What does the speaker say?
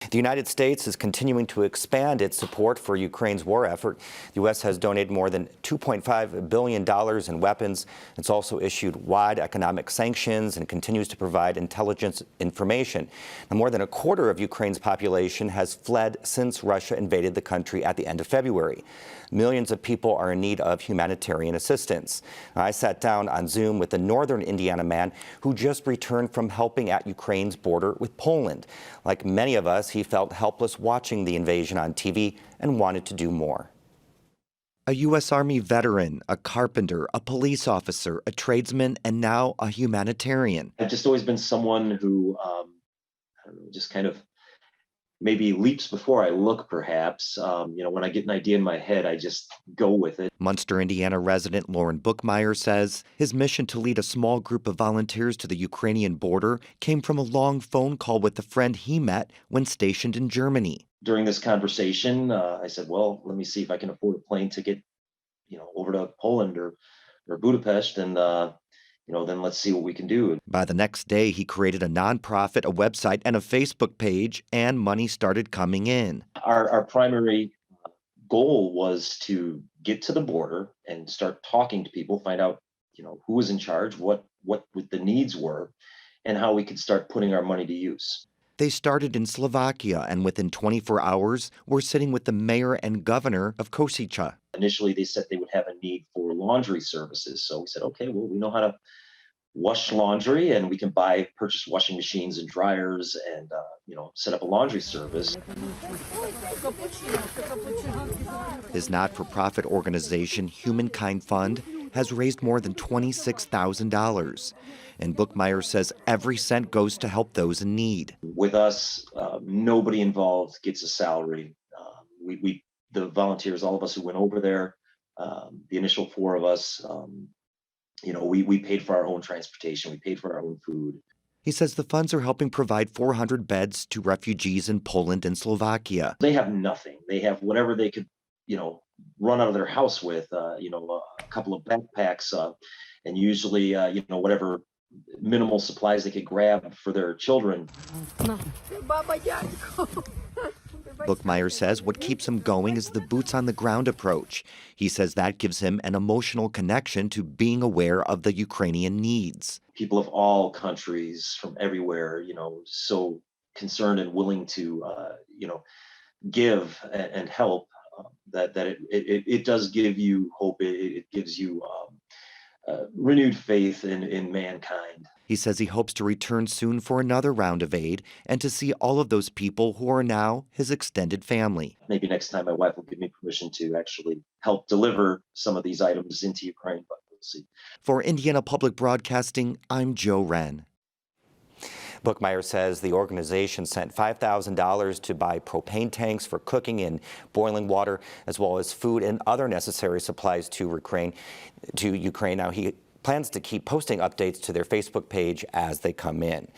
The United States is continuing to expand its support for Ukraine's war effort. The U.S. has donated more than $2.5 billion in weapons. It's also issued wide economic sanctions and continues to provide intelligence information. Now, more than a quarter of Ukraine's population has fled since Russia invaded the country at the end of February. Millions of people are in need of humanitarian assistance. I sat down on Zoom with a northern Indiana man who just returned from helping at Ukraine's border with Poland. Like many of us, he felt helpless watching the invasion on TV and wanted to do more. A U.S. Army veteran, a carpenter, a police officer, a tradesman, and now a humanitarian. I've just always been someone who, I don't know, just kind of maybe leaps before I look, perhaps. When I get an idea in my head, I just go with it. Munster, Indiana resident Lauren Bookmeyer says his mission to lead a small group of volunteers to the Ukrainian border came from a long phone call with a friend he met when stationed in Germany. During this conversation, I said, well, let me see if I can afford a plane ticket, over to Poland or Budapest, and then let's see what we can do. By the next day, he created a nonprofit, a website, and a Facebook page, and money started coming in. Our primary goal was to get to the border and start talking to people, find out, who was in charge, what the needs were, and how we could start putting our money to use. They started in Slovakia, and within 24 hours, were sitting with the mayor and governor of Košice. Initially, they said they would have a need for laundry services. So we said, okay, well, we know how to wash laundry, and we can purchase washing machines and dryers and, set up a laundry service. His not-for-profit organization, Humankind Fund, has raised more than $26,000. And Bookmeyer says every cent goes to help those in need. With us, nobody involved gets a salary. The volunteers, all of us who went over there, the initial 4 of us, we paid for our own transportation. We paid for our own food. He says the funds are helping provide 400 beds to refugees in Poland and Slovakia. They have nothing. They have whatever they could, run out of their house with, a couple of backpacks, and usually, whatever minimal supplies they could grab for their children. Bookmeyer says what keeps him going is the boots-on-the-ground approach. He says that gives him an emotional connection to being aware of the Ukrainian needs. People of all countries from everywhere, so concerned and willing to, give and help, that it does give you hope. It gives you renewed faith in mankind. He says he hopes to return soon for another round of aid and to see all of those people who are now his extended family. Maybe next time my wife will give me permission to actually help deliver some of these items into Ukraine, but we'll see. For Indiana Public Broadcasting, I'm Joe Wren. Bookmeyer says the organization sent $5,000 to buy propane tanks for cooking and boiling water, as well as food and other necessary supplies to Ukraine. Now, he plans to keep posting updates to their Facebook page as they come in.